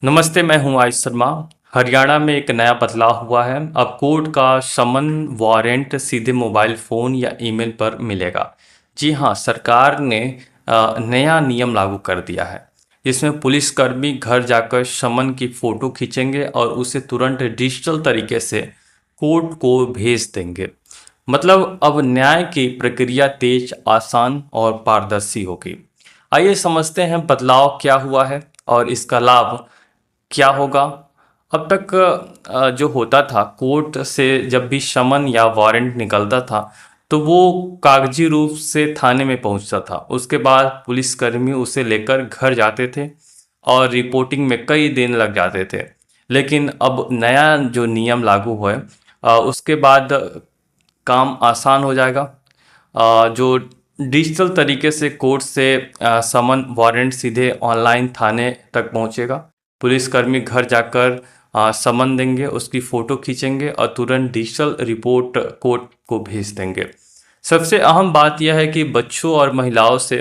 नमस्ते, मैं हूं आयुष शर्मा। हरियाणा में एक नया बदलाव हुआ है। अब कोर्ट का समन वारंट सीधे मोबाइल फ़ोन या ईमेल पर मिलेगा। जी हां, सरकार ने नया नियम लागू कर दिया है। इसमें पुलिसकर्मी घर जाकर समन की फ़ोटो खींचेंगे और उसे तुरंत डिजिटल तरीके से कोर्ट को भेज देंगे। मतलब अब न्याय की प्रक्रिया तेज, आसान और पारदर्शी होगी। आइए समझते हैं बदलाव क्या हुआ है और इसका लाभ क्या होगा। अब तक जो होता था, कोर्ट से जब भी समन या वारंट निकलता था तो वो कागजी रूप से थाने में पहुंचता था। उसके बाद पुलिसकर्मी उसे लेकर घर जाते थे और रिपोर्टिंग में कई दिन लग जाते थे। लेकिन अब नया जो नियम लागू हुआ है, उसके बाद काम आसान हो जाएगा। जो डिजिटल तरीके से कोर्ट से समन वारंट सीधे ऑनलाइन थाने तक पहुंचेगा। पुलिसकर्मी घर जाकर समन देंगे, उसकी फ़ोटो खींचेंगे और तुरंत डिजिटल रिपोर्ट कोर्ट को भेज देंगे। सबसे अहम बात यह है कि बच्चों और महिलाओं से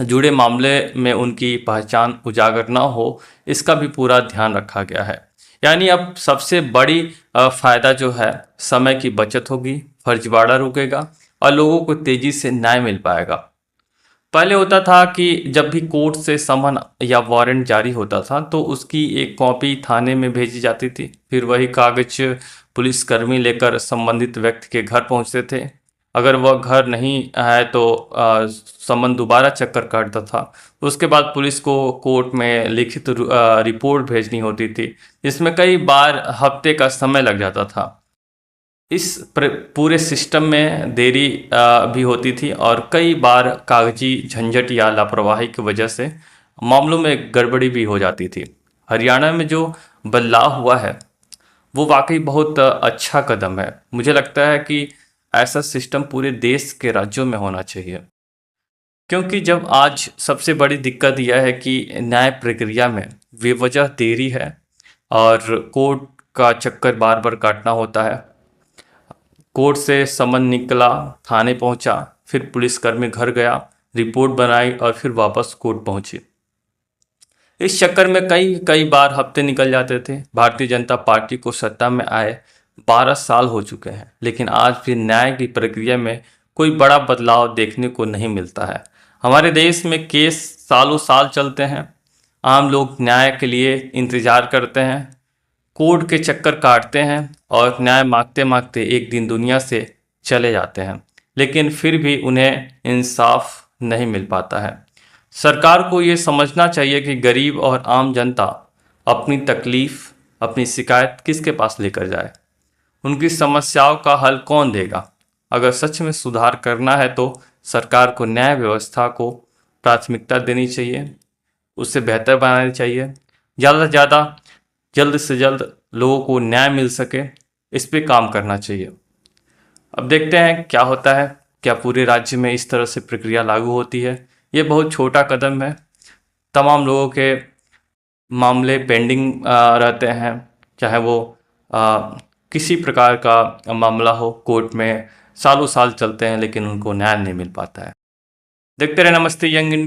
जुड़े मामले में उनकी पहचान उजागर ना हो, इसका भी पूरा ध्यान रखा गया है। यानी अब सबसे बड़ी फायदा जो है, समय की बचत होगी, फर्जीवाड़ा रुकेगा और लोगों को तेजी से न्याय मिल पाएगा। पहले होता था कि जब भी कोर्ट से समन या वारंट जारी होता था तो उसकी एक कॉपी थाने में भेजी जाती थी। फिर वही कागज पुलिसकर्मी लेकर संबंधित व्यक्ति के घर पहुंचते थे। अगर वह घर नहीं है तो समन दोबारा चक्कर काटता था। उसके बाद पुलिस को कोर्ट में लिखित रिपोर्ट भेजनी होती थी, जिसमें कई बार हफ्ते का समय लग जाता था। इस पूरे सिस्टम में देरी भी होती थी और कई बार कागजी झंझट या लापरवाही की वजह से मामलों में गड़बड़ी भी हो जाती थी। हरियाणा में जो बदलाव हुआ है वो वाकई बहुत अच्छा कदम है। मुझे लगता है कि ऐसा सिस्टम पूरे देश के राज्यों में होना चाहिए, क्योंकि जब आज सबसे बड़ी दिक्कत यह है कि न्याय प्रक्रिया में बेवजह देरी है और कोर्ट का चक्कर बार बार काटना होता है। कोर्ट से समन निकला, थाने पहुंचा, फिर पुलिसकर्मी घर गया, रिपोर्ट बनाई और फिर वापस कोर्ट पहुंची। इस चक्कर में कई कई बार हफ्ते निकल जाते थे। भारतीय जनता पार्टी को सत्ता में आए 12 साल हो चुके हैं, लेकिन आज भी न्याय की प्रक्रिया में कोई बड़ा बदलाव देखने को नहीं मिलता है। हमारे देश में केस सालों साल चलते हैं। आम लोग न्याय के लिए इंतजार करते हैं, कोर्ट के चक्कर काटते हैं और न्याय मांगते मांगते एक दिन दुनिया से चले जाते हैं, लेकिन फिर भी उन्हें इंसाफ नहीं मिल पाता है। सरकार को ये समझना चाहिए कि गरीब और आम जनता अपनी तकलीफ, अपनी शिकायत किसके पास लेकर जाए। उनकी समस्याओं का हल कौन देगा। अगर सच में सुधार करना है तो सरकार को न्याय व्यवस्था को प्राथमिकता देनी चाहिए, उससे बेहतर बनानी चाहिए। ज़्यादा से ज़्यादा, जल्द से जल्द लोगों को न्याय मिल सके, इस पे काम करना चाहिए। अब देखते हैं क्या होता है। क्या पूरे राज्य में इस तरह से प्रक्रिया लागू होती है? ये बहुत छोटा कदम है। तमाम लोगों के मामले पेंडिंग रहते हैं, चाहे वो किसी प्रकार का मामला हो, कोर्ट में सालों साल चलते हैं लेकिन उनको न्याय नहीं मिल पाता है। देखते रहे नमस्ते यंग